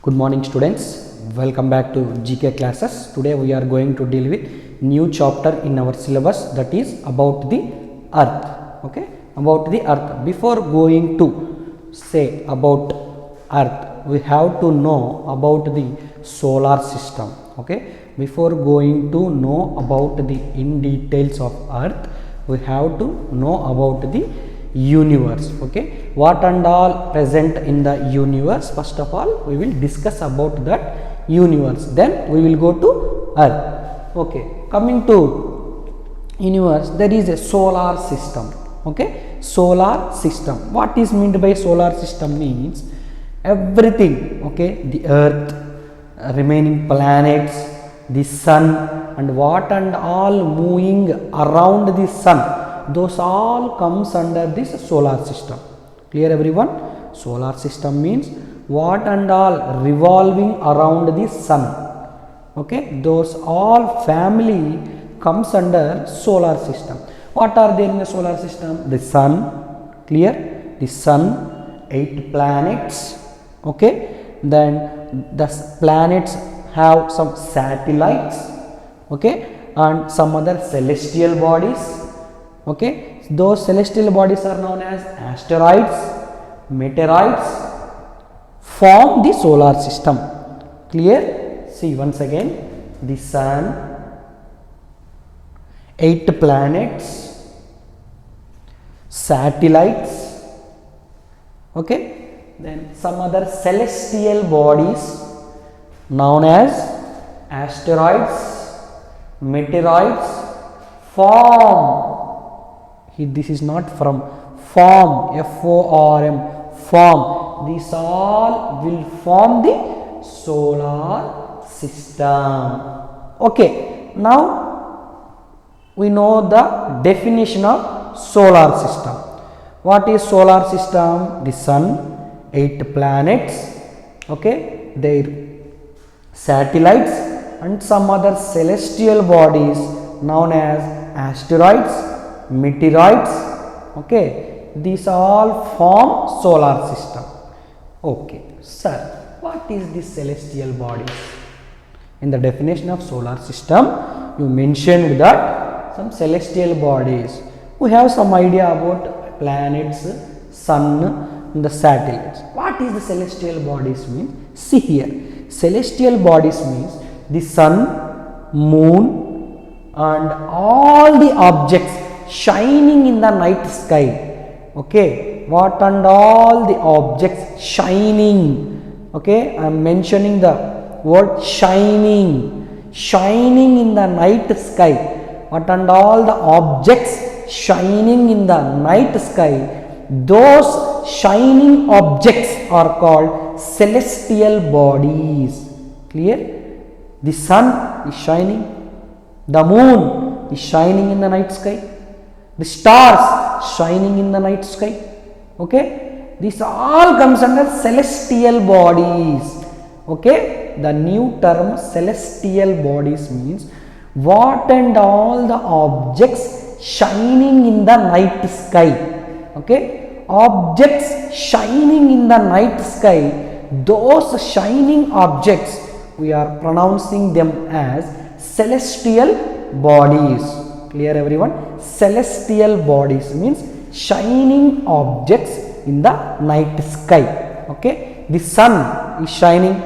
Good morning students, welcome back to GK classes. Today we are going to deal with new chapter in our syllabus, that is about the earth. Okay, about the earth. Before going to say about earth, we have to know about the solar system. Okay, before going to know about the in details of earth, we have to know about the universe. Okay, what and all present in the universe. First of all, we will discuss about that universe, then we will go to earth. Okay, coming to universe, there is a solar system. Okay, solar system, what is meant by solar system means everything. Okay, the earth, remaining planets, the sun, and what and all moving around the sun, those all comes under this solar system. Clear everyone? Solar system means what and all revolving around the sun. Okay, those all family comes under solar system. What are there in the solar system? The sun, clear, the sun, 8 planets. Okay, then the planets have some satellites. Okay, and some other celestial bodies. Okay, those celestial bodies are known as asteroids, meteorites, form the solar system. Clear? See once again, the sun, 8 planets, satellites, okay, then some other celestial bodies known as asteroids, meteoroids, form. This is not from, form, F-O-R-M, form. These all will form the solar system. Okay, now we know the definition of solar system. What is solar system? The sun, 8 planets, okay, their satellites, and some other celestial bodies known as asteroids, meteoroids. Okay, these all form solar system. Okay, sir, what is the celestial bodies? In the definition of solar system, you mentioned that some celestial bodies. We have some idea about planets, sun, and the satellites. What is the celestial bodies mean? See here, celestial bodies means the sun, moon, and all the objects shining in the night sky. Okay, what and all the objects shining. Okay, I am mentioning the word shining, shining in the night sky. What and all the objects shining in the night sky, those shining objects are called celestial bodies. Clear? The sun is shining, the moon is shining in the night sky, the stars shining in the night sky. Okay, this all comes under celestial bodies. Okay, the new term celestial bodies means what and all the objects shining in the night sky. Okay, objects shining in the night sky, those shining objects we are pronouncing them as celestial bodies. Clear everyone? Celestial bodies means shining objects in the night sky. Okay, the sun is shining,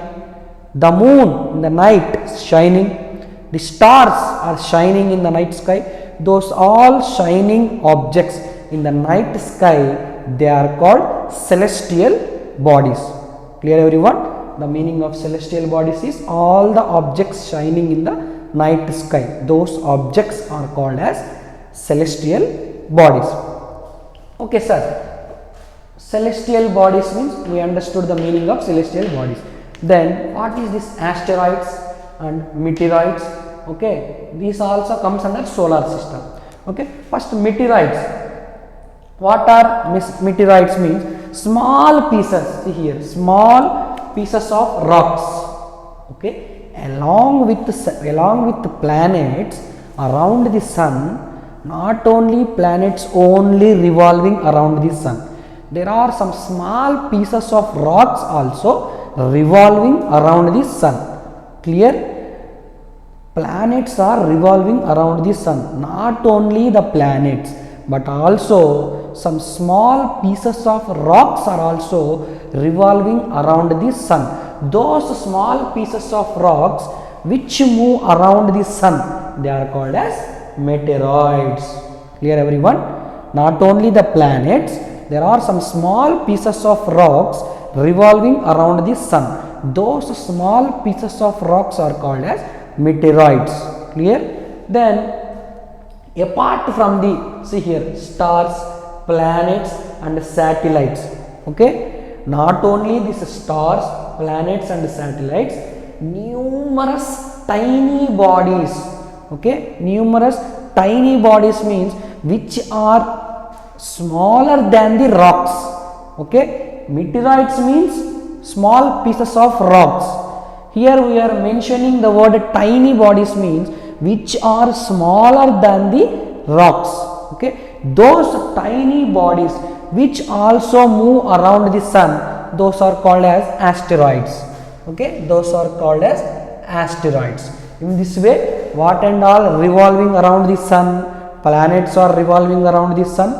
the moon in the night is shining, the stars are shining in the night sky. Those all shining objects in the night sky, they are called celestial bodies. Clear everyone? The meaning of celestial bodies is all the objects shining in the night sky. Those objects are called as celestial bodies. Okay, sir. Celestial bodies means we understood the meaning of celestial bodies. Then what is this asteroids and meteoroids? Okay, these also comes under solar system. Okay, first meteoroids. What are meteoroids means? Small pieces. See here, small pieces of rocks. Okay, along with the planets around the sun. Not only planets only revolving around the sun, there are some small pieces of rocks also revolving around the sun. Clear? Planets are revolving around the sun. Not only the planets, but also some small pieces of rocks are also revolving around the sun. Those small pieces of rocks which move around the sun, they are called as meteoroids. Clear everyone? Not only the planets, there are some small pieces of rocks revolving around the sun. Those small pieces of rocks are called as meteoroids. Clear? Then apart from the, see here, stars, planets and satellites, okay, not only these stars, planets and satellites, numerous tiny bodies, okay, numerous tiny bodies means which are smaller than the rocks, okay. Meteoroids means small pieces of rocks. Here we are mentioning the word tiny bodies means which are smaller than the rocks, okay. Those tiny bodies which also move around the sun, those are called as asteroids, okay. Those are called as asteroids. In this way, what and all revolving around the sun? Planets are revolving around the sun,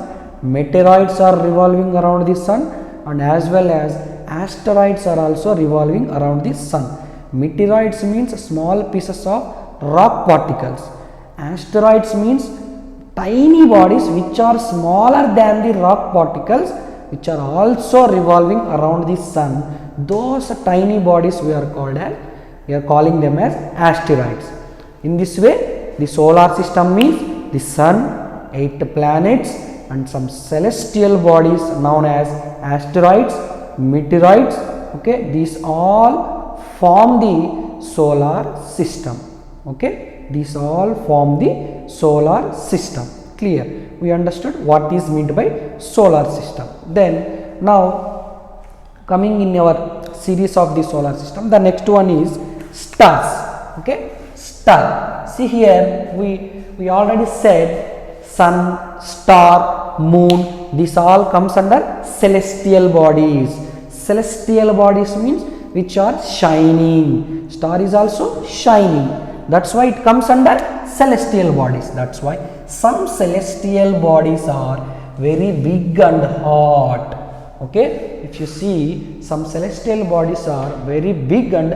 meteoroids are revolving around the sun, and as well as asteroids are also revolving around the sun. Meteoroids means small pieces of rock particles. Asteroids means tiny bodies which are smaller than the rock particles, which are also revolving around the sun. Those tiny bodies we are calling them as asteroids. In this way, the solar system means the sun, 8 planets and some celestial bodies known as asteroids, meteoroids, okay. These all form the solar system, okay. These all form the solar system. Clear? We understood what is meant by solar system. Then now coming in our series of the solar system, the next one is stars, okay. Star, see here, we already said sun, star, moon, this all comes under celestial bodies. Celestial bodies means which are shining. Star is also shining, that's why it comes under celestial bodies. That's why some celestial bodies are very big and hot, okay. If you see, some celestial bodies are very big and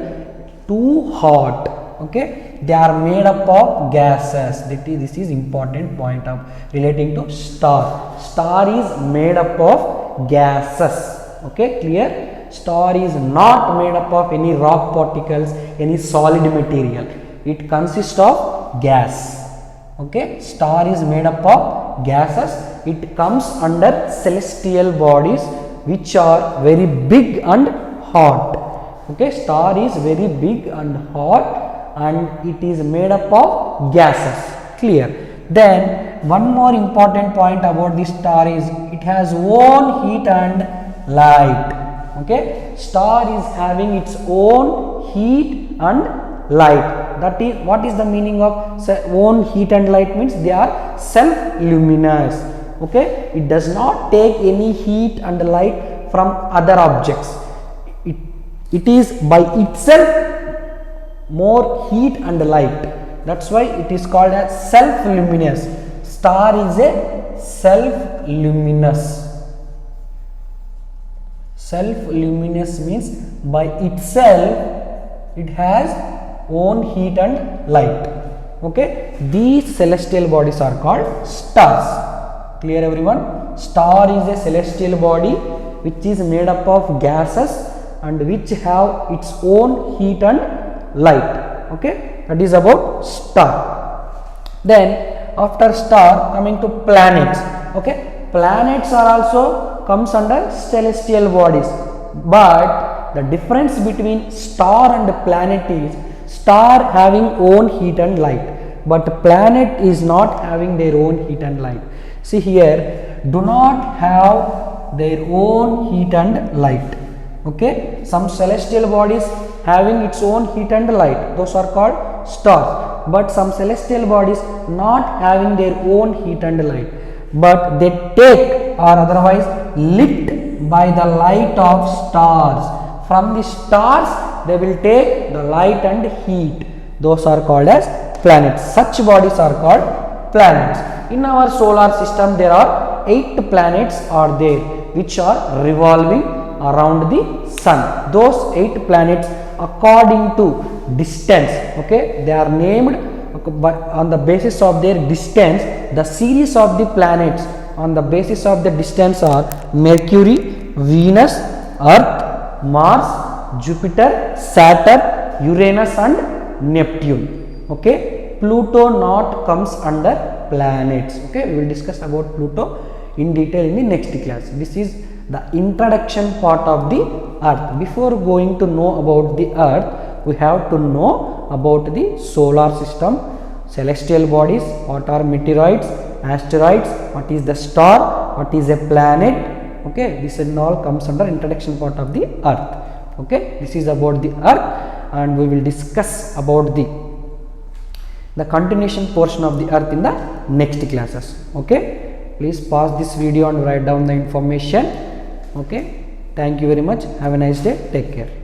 too hot, okay. They are made up of gases. This is important point of relating to star. Star is made up of gases, okay. Clear? Star is not made up of any rock particles, any solid material. It consists of gas, okay. Star is made up of gases. It comes under celestial bodies which are very big and hot, okay. Star is very big and hot and it is made up of gases. Clear? Then one more important point about this star is it has own heat and light, okay. Star is having its own heat and light. That is, what is the meaning of own heat and light? Means they are self luminous, okay. It does not take any heat and light from other objects. It is by itself more heat and light. That's why it is called as self luminous. Star is a self luminous. Self luminous means by itself it has own heat and light, okay. These celestial bodies are called stars. Clear everyone? Star is a celestial body which is made up of gases and which have its own heat and light, okay. That is about star. Then after star, coming to planets, okay. Planets are also comes under celestial bodies, but the difference between star and planet is star having own heat and light, but planet is not having their own heat and light. See here, do not have their own heat and light, okay. Some celestial bodies having its own heat and light, those are called stars, but some celestial bodies not having their own heat and light, but they take or otherwise lit by the light of stars. From the stars they will take the light and heat. Those are called as planets. Such bodies are called planets. In our solar system there are 8 planets are there which are revolving around the sun. Those 8 planets according to distance, okay, they are named on the basis of their distance. The series of the planets on the basis of the distance are Mercury, Venus, Earth, Mars, Jupiter, Saturn, Uranus and Neptune. Okay, Pluto not comes under planets. Okay, we will discuss about Pluto in detail in the next class. This is the introduction part of the Earth. Before going to know about the Earth, we have to know about the solar system, celestial bodies, what are meteoroids, asteroids, what is the star, what is a planet. Okay, this and all comes under introduction part of the Earth. Okay, this is about the Earth, and we will discuss about the continuation portion of the Earth in the next classes. Okay, please pause this video and write down the information. Okay, thank you very much. Have a nice day. Take care.